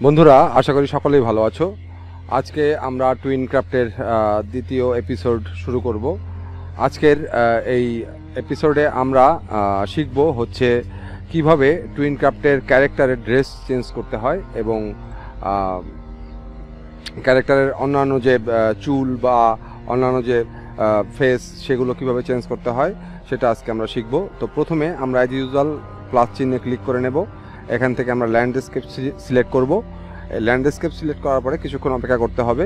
বন্ধুরা, আশা করি সকলেই ভালো আছো। আজকে আমরা টুইন ক্রাফটের দ্বিতীয় এপিসোড শুরু করব। আজকের এই এপিসোডে আমরা শিখব হচ্ছে কিভাবে টুইন ক্রাফটের ক্যারেক্টারের ড্রেস চেঞ্জ করতে হয় এবং ক্যারেক্টারের অন্যান্য যে চুল বা অন্যান্য যে ফেস সেগুলো কিভাবে চেঞ্জ করতে হয় সেটা আজকে আমরা শিখব। তো প্রথমে আমরা অ্যাজ ইউজুয়াল প্লাস চিহ্নে ক্লিক করে নেব। এখান থেকে আমরা ল্যান্ডস্কেপ সিলেক্ট করব। ল্যান্ডস্কেপ সিলেক্ট করার পরে কিছুক্ষণ অপেক্ষা করতে হবে।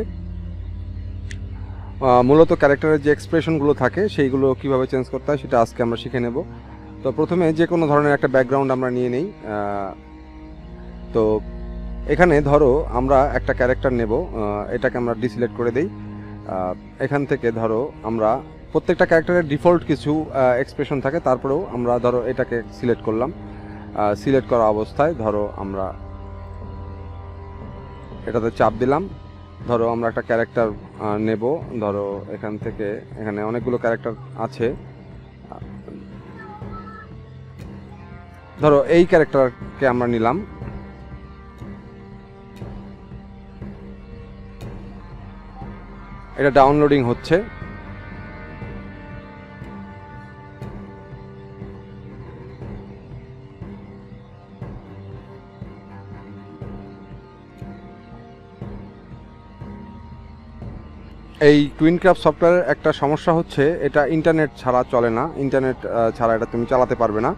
মূলত ক্যারেক্টারের যে এক্সপ্রেশনগুলো থাকে সেইগুলো কিভাবে চেঞ্জ করতে হয় সেটা আজকে আমরা শিখে নেব। তো প্রথমে যে কোনো ধরনের একটা ব্যাকগ্রাউন্ড আমরা নিয়ে নেই। তো এখানে ধরো আমরা একটা ক্যারেক্টার নেব, এটাকে আমরা ডিসিলেক্ট করে দেই। এখান থেকে ধরো আমরা প্রত্যেকটা ক্যারেক্টারের ডিফল্ট কিছু এক্সপ্রেশন থাকে, তারপরেও আমরা ধরো এটাকে সিলেক্ট করলাম। সিলেক্ট করা অবস্থায় ধরো আমরা এটাতে চাপ দিলাম। ধরো আমরা একটা ক্যারেক্টার নেব, ধরো এখান থেকে এখানে অনেকগুলো ক্যারেক্টার আছে। ধরো এই ক্যারেক্টারকে আমরা নিলাম। এটা ডাউনলোডিং হচ্ছে। এই টুইন ক্রাফট সফটওয়্যারের একটা সমস্যা হচ্ছে এটা ইন্টারনেট ছাড়া চলে না। ইন্টারনেট ছাড়া এটা তুমি চালাতে পারবে না।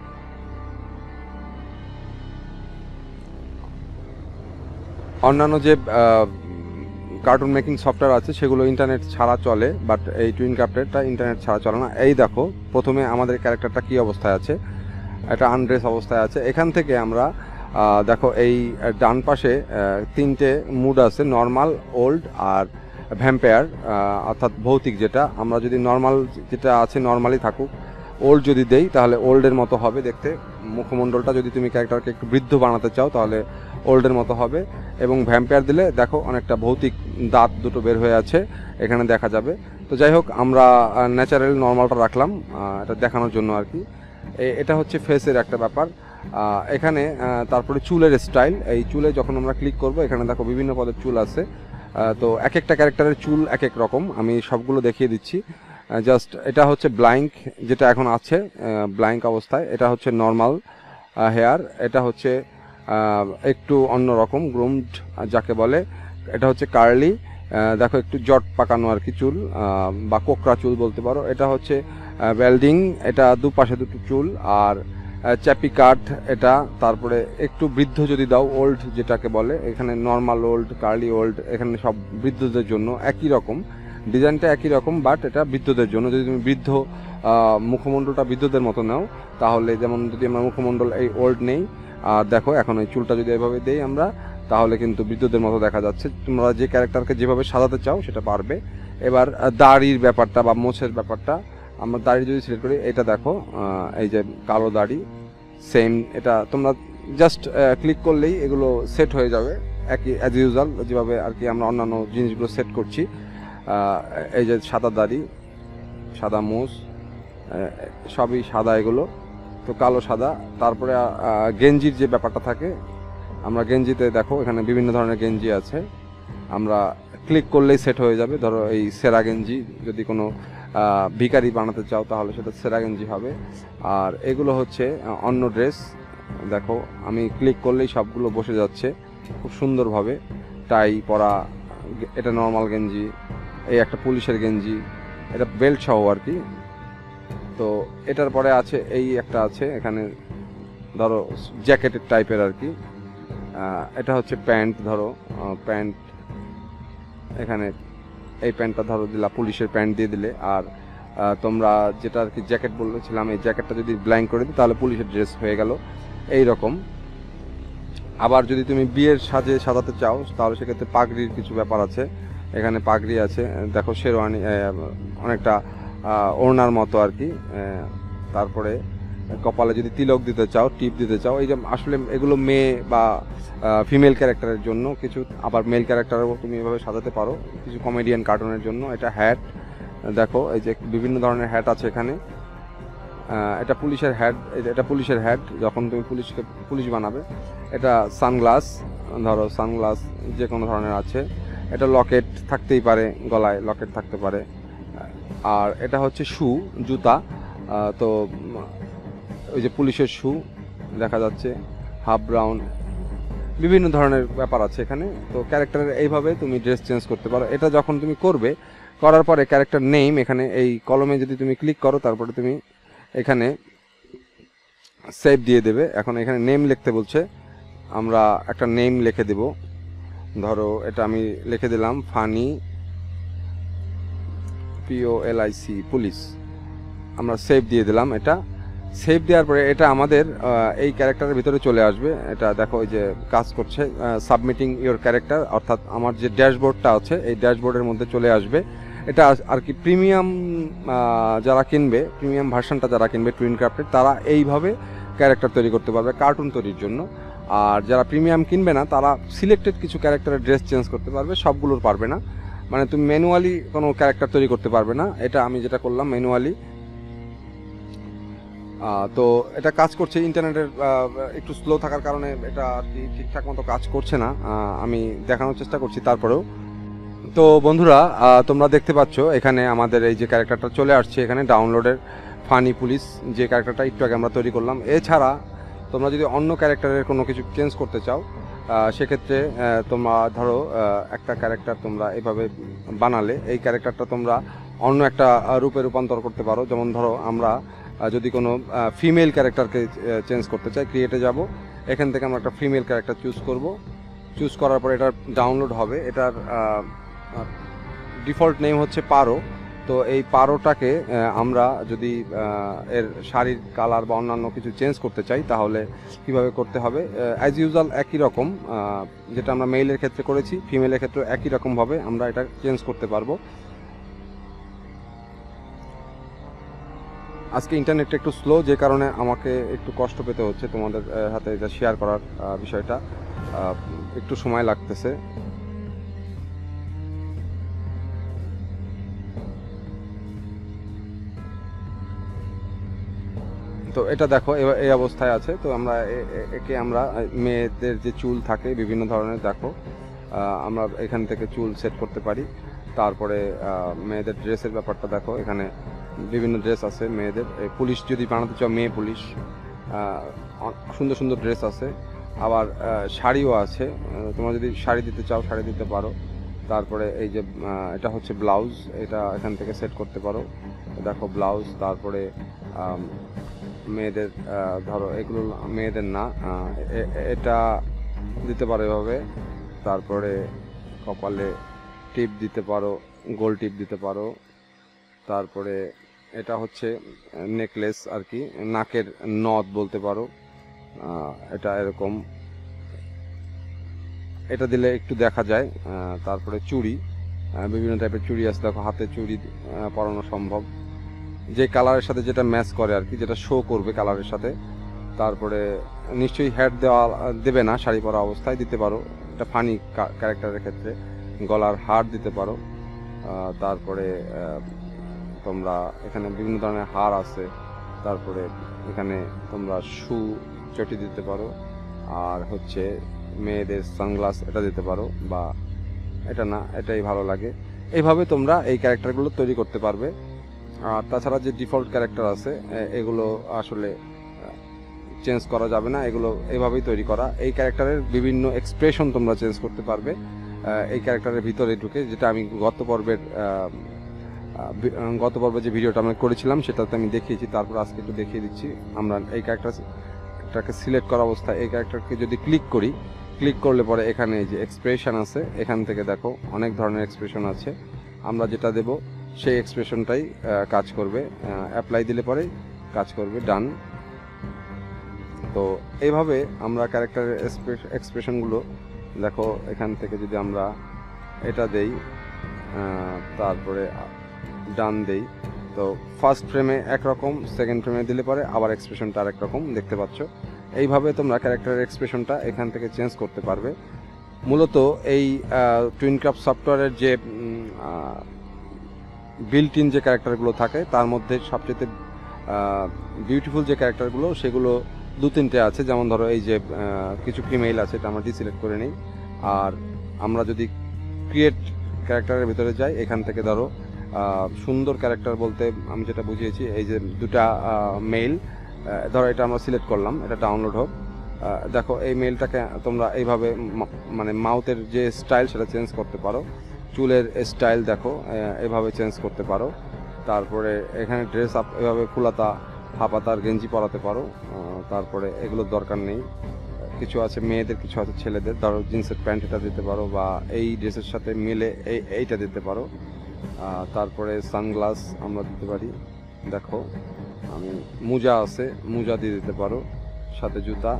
অন্যান্য যে কার্টুন মেকিং সফটওয়্যার আছে সেগুলো ইন্টারনেট ছাড়া চলে, বাট এই টুইন ক্রাফটেরটা ইন্টারনেট ছাড়া চলে না। এই দেখো প্রথমে আমাদের ক্যারেক্টারটা কী অবস্থায় আছে, এটা আনড্রেস অবস্থায় আছে। এখান থেকে আমরা দেখো এই ডান পাশে তিনটে মুড আছে, নর্মাল, ওল্ড আর ভ্যাম্পায়ার, অর্থাৎ ভৌতিক। যেটা আমরা যদি নর্মাল যেটা আছে নর্মালি থাকুক, ওল্ড যদি দেই তাহলে ওল্ডের মতো হবে দেখতে। মুখমণ্ডলটা যদি তুমি ক্যারেক্টারকে একটু বৃদ্ধ বানাতে চাও তাহলে ওল্ডের মতো হবে, এবং ভ্যাম্পায়ার দিলে দেখো অনেকটা ভৌতিক দাঁত দুটো বের হয়ে আছে এখানে দেখা যাবে। তো যাই হোক, আমরা ন্যাচারাল নর্মালটা রাখলাম এটা দেখানোর জন্য আর কি। এটা হচ্ছে ফেসের একটা ব্যাপার। এখানে তারপরে চুলের স্টাইল। এই চুলে যখন আমরা ক্লিক করব এখানে দেখো বিভিন্ন পদের চুল আছে। তো এক একটা ক্যারেক্টারের চুল এক এক রকম, আমি সবগুলো দেখিয়ে দিচ্ছি। জাস্ট এটা হচ্ছে ব্ল্যাঙ্ক যেটা এখন আছে, ব্ল্যাঙ্ক অবস্থায়। এটা হচ্ছে নর্মাল হেয়ার। এটা হচ্ছে একটু অন্য রকম গ্রুমড যাকে বলে। এটা হচ্ছে কার্লি, দেখো একটু জট পাকানো আর কি চুল, বা কোকড়া চুল বলতে পারো। এটা হচ্ছে ওয়েল্ডিং, এটা দুপাশে দুটো চুল। আর চ্যাপি কাট এটা। তারপরে একটু বৃদ্ধ যদি দাও, ওল্ড যেটাকে বলে। এখানে নর্মাল ওল্ড, কার্লি ওল্ড, এখানে সব বৃদ্ধদের জন্য একই রকম ডিজাইনটা, একই রকম, বাট এটা বৃদ্ধদের জন্য। যদি তুমি বৃদ্ধ মুখমণ্ডলটা বৃদ্ধদের মতো নাও তাহলে, যেমন যদি আমরা মুখমণ্ডল এই ওল্ড নেই আর দেখো এখন এই চুলটা যদি এভাবে দেই আমরা, তাহলে কিন্তু বৃদ্ধদের মতো দেখা যাচ্ছে। তোমরা যে ক্যারেক্টারকে যেভাবে সাজাতে চাও সেটা পারবে। এবার দাড়ির ব্যাপারটা বা মোছের ব্যাপারটা, আমরা দাড়ি যদি সিলেক্ট করি, এটা দেখো এই যে কালো দাড়ি সেম। এটা তোমরা জাস্ট ক্লিক করলেই এগুলো সেট হয়ে যাবে একই অ্যাজ ইউজুয়াল যেভাবে আর কি আমরা অন্যান্য জিনিসগুলো সেট করছি। এই যে সাদা দাড়ি, সাদা মোজ, সবই সাদা এগুলো। তো কালো সাদা। তারপরে গেঞ্জির যে ব্যাপারটা থাকে, আমরা গেঞ্জিতে দেখো এখানে বিভিন্ন ধরনের গেঞ্জি আছে। আমরা ক্লিক করলেই সেট হয়ে যাবে। ধরো এই সেরা গেঞ্জি, যদি কোনো ভিখারি বানাতে চাও তাহলে সেটা সেরা গেঞ্জি হবে। আর এগুলো হচ্ছে অন্য ড্রেস। দেখো আমি ক্লিক করলেই সবগুলো বসে যাচ্ছে খুব সুন্দরভাবে। টাই পরা, এটা নর্মাল গেঞ্জি। এই একটা পুলিশের গেঞ্জি, এটা বেল্ট সহ আর কি। তো এটার পরে আছে এই একটা আছে এখানে, ধরো জ্যাকেটের টাইপের আর কি। এটা হচ্ছে প্যান্ট। ধরো প্যান্ট, এখানে এই প্যান্টটা ধরো দিলা, পুলিশের প্যান্ট দিয়ে দিলে। আর তোমরা যেটা আর কি জ্যাকেট বলেছিলাম, এই জ্যাকেটটা যদি ব্ল্যাঙ্ক করে দিই তাহলে পুলিশের ড্রেস হয়ে গেল এই রকম। আবার যদি তুমি বিয়ের সাজে সাজাতে চাও তাহলে সেক্ষেত্রে পাগড়ির কিছু ব্যাপার আছে। এখানে পাগড়ি আছে, দেখো শেরওয়ানি, অনেকটা ওড়নার মতো আর কি। তারপরে কপালে যদি তিলক দিতে চাও, টিপ দিতে চাও, এই যে আসলে এগুলো মেয়ে বা ফিমেল ক্যারেক্টারের জন্য কিছু। আবার মেল ক্যারেক্টারও তুমি এভাবে সাজাতে পারো কিছু কমেডিয়ান কার্টুনের জন্য। এটা হ্যাট, দেখো এই যে বিভিন্ন ধরনের হ্যাট আছে এখানে। এটা পুলিশের হেড, এটা পুলিশের হেড যখন তুমি পুলিশ বানাবে। এটা সানগ্লাস, ধরো সানগ্লাস যে কোনো ধরনের আছে। এটা লকেট থাকতেই পারে, গলায় লকেট থাকতে পারে। আর এটা হচ্ছে শু, জুতা। তো ওই যে পুলিশের শু দেখা যাচ্ছে, হাফ ব্রাউন, বিভিন্ন ধরনের ব্যাপার আছে এখানে। তো ক্যারেক্টারের এইভাবে তুমি ড্রেস চেঞ্জ করতে পারো। এটা যখন তুমি করবে, করার পরে ক্যারেক্টার নেম এখানে এই কলমে যদি তুমি ক্লিক করো, তারপরে তুমি এখানে সেভ দিয়ে দেবে। এখন এখানে নেম লিখতে বলছে, আমরা একটা নেম লিখে দেব। ধরো এটা আমি লিখে দিলাম ফানি, POLIC, পুলিশ। আমরা সেভ দিয়ে দিলাম। এটা সেভ দেওয়ার পরে এটা আমাদের এই ক্যারেক্টারের ভিতরে চলে আসবে। এটা দেখো এই যে কাজ করছে, সাবমিটিং ইওর ক্যারেক্টার, অর্থাৎ আমার যে ড্যাশবোর্ডটা আছে এই ড্যাশবোর্ডের মধ্যে চলে আসবে। এটা আর কি প্রিমিয়াম যারা কিনবে, প্রিমিয়াম ভার্সনটা যারা কিনবে টুইনক্রাফটের, তারা এইভাবে ক্যারেক্টার তৈরি করতে পারবে কার্টুন তৈরির জন্য। আর যারা প্রিমিয়াম কিনবে না, তারা সিলেক্টেড কিছু ক্যারেক্টারের ড্রেস চেঞ্জ করতে পারবে, সবগুলোর পারবে না। মানে তুমি ম্যানুয়ালি কোনো ক্যারেক্টার তৈরি করতে পারবে না। এটা আমি যেটা করলাম ম্যানুয়ালি। তো এটা কাজ করছে, ইন্টারনেটের একটু স্লো থাকার কারণে এটা আর কি ঠিকঠাক মতো কাজ করছে না। আমি দেখানোর চেষ্টা করছি তারপরেও। তো বন্ধুরা, তোমরা দেখতে পাচ্ছ এখানে আমাদের এই যে ক্যারেক্টারটা চলে আসছে এখানে ডাউনলোডের, ফানি পুলিশ, যে ক্যারেক্টারটা একটু আগে আমরা তৈরি করলাম। এছাড়া তোমরা যদি অন্য ক্যারেক্টারের কোনো কিছু চেঞ্জ করতে চাও, সেক্ষেত্রে তোমরা ধরো একটা ক্যারেক্টার তোমরা এভাবে বানালে, এই ক্যারেক্টারটা তোমরা অন্য একটা রূপে রূপান্তর করতে পারো। যেমন ধরো আমরা যদি কোনো ফিমেল ক্যারেক্টারকে চেঞ্জ করতে চাই, ক্রিয়েটে যাব, এখান থেকে আমরা একটা ফিমেল ক্যারেক্টার চুজ করার পর এটা ডাউনলোড হবে। এটার ডিফল্ট নেম হচ্ছে পারো। তো এই পারোটাকে আমরা যদি এর শাড়ির কালার বা অন্যান্য কিছু চেঞ্জ করতে চাই, তাহলে কিভাবে করতে হবে? অ্যাজ ইউজুয়াল একই রকম, যেটা আমরা মেইলের ক্ষেত্রে করেছি, ফিমেলের ক্ষেত্রে একই রকমভাবে আমরা এটা চেঞ্জ করতে পারবো। আজকে ইন্টারনেটটা একটু স্লো, যে কারণে আমাকে একটু কষ্ট পেতে হচ্ছে তোমাদের হাতে এটা শেয়ার করার বিষয়টা, একটু সময় লাগতেছে। তো এটা দেখো এই অবস্থায় আছে। তো আমরা একে আমরা মেয়েদের যে চুল থাকে বিভিন্ন ধরনের, দেখো আমরা এখান থেকে চুল সেট করতে পারি। তারপরে মেয়েদের ড্রেসের ব্যাপারটা দেখো, এখানে বিভিন্ন ড্রেস আছে মেয়েদের। পুলিশ যদি বানাতে চাও, মেয়ে পুলিশ, সুন্দর সুন্দর ড্রেস আছে। আবার শাড়িও আছে, তোমরা যদি শাড়ি দিতে চাও শাড়ি দিতে পারো। তারপরে এই যে এটা হচ্ছে ব্লাউজ, এটা এখান থেকে সেট করতে পারো। দেখো ব্লাউজ, তারপরে মেয়েদের ধরো এগুলো মেয়েদের না, এটা দিতে পারো এভাবে। তারপরে কপালে টিপ দিতে পারো, গোল টিপ দিতে পারো। তারপরে এটা হচ্ছে নেকলেস আর কি, নাকের নথ বলতে পারো। এটা এরকম, এটা দিলে একটু দেখা যায়। তারপরে চুড়ি, বিভিন্ন টাইপের চুড়ি আছে, দেখো হাতে চুড়ি পরানো সম্ভব, যে কালারের সাথে যেটা ম্যাচ করে আর কি, যেটা শো করবে কালারের সাথে। তারপরে নিশ্চয়ই হেড দেবে না, শাড়ি পরা অবস্থায় দিতে পারো, এটা ফানি ক্যারেক্টারের ক্ষেত্রে গলার হার দিতে পারো। তারপরে তোমরা এখানে বিভিন্ন ধরনের হার আছে। তারপরে এখানে তোমরা শু চটি দিতে পারো, আর হচ্ছে মেয়েদের সানগ্লাস এটা দিতে পারো, বা এটা না, এটাই ভালো লাগে। এইভাবে তোমরা এই ক্যারেক্টারগুলো তৈরি করতে পারবে। আর তাছাড়া যে ডিফল্ট ক্যারেক্টার আছে এগুলো আসলে চেঞ্জ করা যাবে না, এগুলো এভাবেই তৈরি করা। এই ক্যারেক্টারের বিভিন্ন এক্সপ্রেশন তোমরা চেঞ্জ করতে পারবে এই ক্যারেক্টারের ভিতরে ঢুকে, যেটা আমি গত পর্বে যে ভিডিওটা আমরা করেছিলাম সেটাতে আমি দেখিয়েছি। তারপর আজকে একটু দেখিয়ে দিচ্ছি। আমরা এই ক্যারেক্টারটাকে সিলেক্ট করা অবস্থায় এই ক্যারেক্টারকে যদি ক্লিক করলে পরে এখানে এই যে এক্সপ্রেশন আছে, এখান থেকে দেখো অনেক ধরনের এক্সপ্রেশন আছে। আমরা যেটা দেব সেই এক্সপ্রেশনটাই কাজ করবে, অ্যাপ্লাই দিলে পরে কাজ করবে, ডান। তো এইভাবে আমরা ক্যারেক্টারের এক্সপ্রেশনগুলো দেখো, এখান থেকে যদি আমরা এটা দেই, তারপরে ডান দেই, তো ফার্স্ট ফ্রেমে একরকম, সেকেন্ড ফ্রেমে দিলে পরে আবার এক্সপ্রেশনটা আরেক রকম দেখতে পাচ্ছ। এইভাবে তোমরা ক্যারেক্টারের এক্সপ্রেশনটা এখান থেকে চেঞ্জ করতে পারবে। মূলত এই টুইনক্রাফট সফটওয়্যারের যে বিল্ট ইন যে ক্যারেক্টারগুলো থাকে, তার মধ্যে সবচেয়ে বিউটিফুল যে ক্যারেক্টারগুলো সেগুলো 2-3টে আছে, যেমন ধরো এই যে কিছু ফিমেল আছে, এটা আমরা ডিসিলেক্ট করে নিই। আর আমরা যদি ক্রিয়েট ক্যারেক্টারের ভিতরে যাই, এখান থেকে ধরো সুন্দর ক্যারেক্টার বলতে আমি যেটা বুঝিয়েছি, এই যে দুটা মেল, ধরো এটা আমরা সিলেক্ট করলাম, এটা ডাউনলোড হোক। দেখো এই মেলটাকে তোমরা এইভাবে মানে মাউথের যে স্টাইল সেটা চেঞ্জ করতে পারো, চুলের স্টাইল দেখো এভাবে চেঞ্জ করতে পারো। তারপরে এখানে ড্রেস আপ এভাবে ফুলাতা হাফাতার গেঞ্জি পরাতে পারো। তারপরে এগুলোর দরকার নেই, কিছু আছে মেয়েদের, কিছু আছে ছেলেদের, ধরো জিন্সের প্যান্ট এটা দিতে পারো, বা এই ড্রেসের সাথে মিলে এইটা দিতে পারো। তারপরে সানগ্লাস আমরা দিতে পারি, দেখো আমি মোজা আছে, মোজা দিয়ে দিতে পারো, সাথে জুতা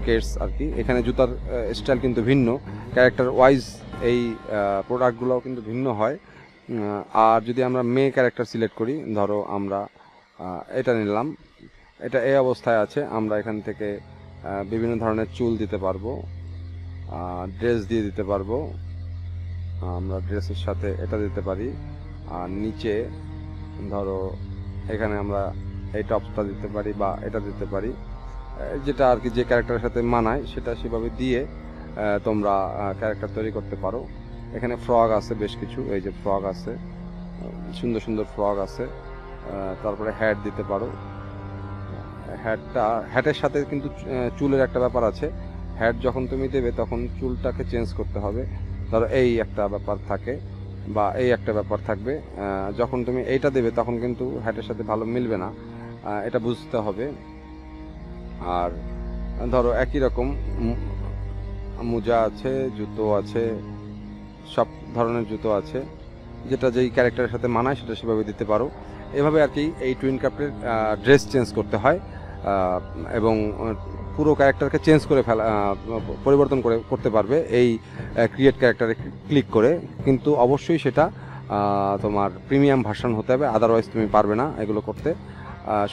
কেটস আর কি। এখানে জুতার স্টাইল কিন্তু ভিন্ন, ক্যারেক্টার ওয়াইজ এই প্রোডাক্টগুলোও কিন্তু ভিন্ন হয়। আর যদি আমরা মেয়ে ক্যারেক্টার সিলেক্ট করি, ধরো আমরা এটা নিলাম, এটা এই অবস্থায় আছে, আমরা এখান থেকে বিভিন্ন ধরনের চুল দিতে পারবো, ড্রেস দিয়ে দিতে পারবো, আমরা ড্রেসের সাথে এটা দিতে পারি। আর নিচে ধরো এখানে আমরা এই টপসটা দিতে পারি বা এটা দিতে পারি, যেটা আর কি যে ক্যারেক্টারের সাথে মানায় সেটা সেভাবে দিয়ে তোমরা ক্যারেক্টার তৈরি করতে পারো। এখানে ফ্রগ আছে বেশ কিছু, এই যে ফ্রগ আছে, সুন্দর সুন্দর ফ্রগ আছে। তারপরে হ্যাট দিতে পারো, হ্যাটের সাথে কিন্তু চুলের একটা ব্যাপার আছে, হ্যাট যখন তুমি দেবে তখন চুলটাকে চেঞ্জ করতে হবে। ধরো এই একটা ব্যাপার থাকে বা এই একটা ব্যাপার থাকবে, যখন তুমি এইটা দেবে তখন কিন্তু হ্যাটের সাথে ভালো মিলবে না, এটা বুঝতে হবে। আর ধরো একই রকম মোজা আছে, জুতো আছে, সব ধরনের জুতো আছে, যেটা যেই ক্যারেক্টারের সাথে মানায় সেটা সেভাবে দিতে পারো। এভাবে আর কি এই টুইন ক্রাফটের ড্রেস চেঞ্জ করতে হয়, এবং পুরো ক্যারেক্টারকে চেঞ্জ করে পরিবর্তন করতে পারবে এই ক্রিয়েট ক্যারেক্টারে ক্লিক করে। কিন্তু অবশ্যই সেটা তোমার প্রিমিয়াম ভার্সন হতে হবে, আদারওয়াইজ তুমি পারবে না এগুলো করতে।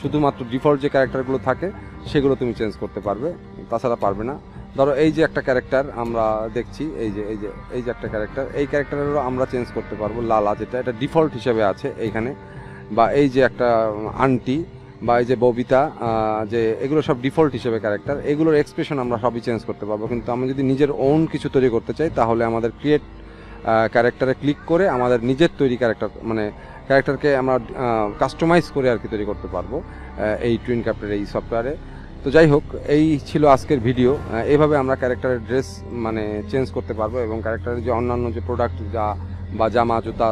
শুধুমাত্র ডিফল্ট যে ক্যারেক্টারগুলো থাকে সেগুলো তুমি চেঞ্জ করতে পারবে, তাছাড়া পারবে না। ধরো এই যে একটা ক্যারেক্টার আমরা দেখছি, এই যে একটা ক্যারেক্টার, এই ক্যারেক্টারেরও আমরা চেঞ্জ করতে পারবো। লালা যেটা, এটা ডিফল্ট হিসেবে আছে এইখানে, বা এই যে একটা আন্টি বা এই যে ববিতা, যে এগুলো সব ডিফল্ট হিসেবে ক্যারেক্টার, এগুলোর এক্সপ্রেশন আমরা সবই চেঞ্জ করতে পারবো। কিন্তু আমি যদি নিজের ওন কিছু তৈরি করতে চাই, তাহলে আমাদের ক্রিয়েট ক্যারেক্টারে ক্লিক করে আমাদের নিজের তৈরি ক্যারেক্টার, মানে ক্যারেক্টারকে আমরা কাস্টমাইজ করে আর কি তৈরি করতে পারবো এই টুইন ক্রাফটের এই সফটওয়্যারে। তো যাই হোক, এই ছিল আজকের ভিডিও। এভাবে আমরা ক্যারেক্টারের ড্রেস মানে চেঞ্জ করতে পারবো, এবং ক্যারেক্টারের যে অন্যান্য যে প্রোডাক্ট বা জামা জুতা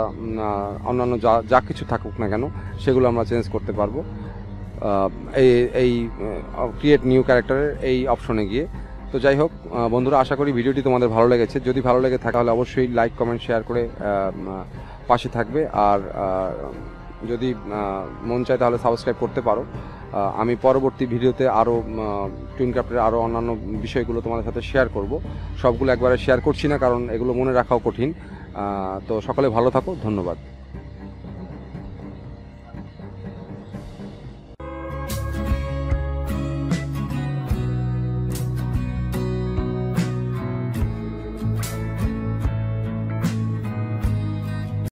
অন্যান্য যা কিছু থাকুক না কেন সেগুলো আমরা চেঞ্জ করতে পারবো এই ক্রিয়েট নিউ ক্যারেক্টারের এই অপশনে গিয়ে। তো যাই হোক বন্ধুরা, আশা করি ভিডিওটি তোমাদের ভালো লেগেছে। যদি ভালো লেগে থাকে তাহলে অবশ্যই লাইক কমেন্ট শেয়ার করে পাশে থাকবে। আর যদি মন চায় তাহলে সাবস্ক্রাইব করতে পারো। আমি পরবর্তী ভিডিওতে আরও টুইন ক্রাফটের আরও অন্যান্য বিষয়গুলো তোমাদের সাথে শেয়ার করব। সবগুলো একবারে শেয়ার করছি না, কারণ এগুলো মনে রাখাও কঠিন। তো সকলে ভালো থাকো, ধন্যবাদ।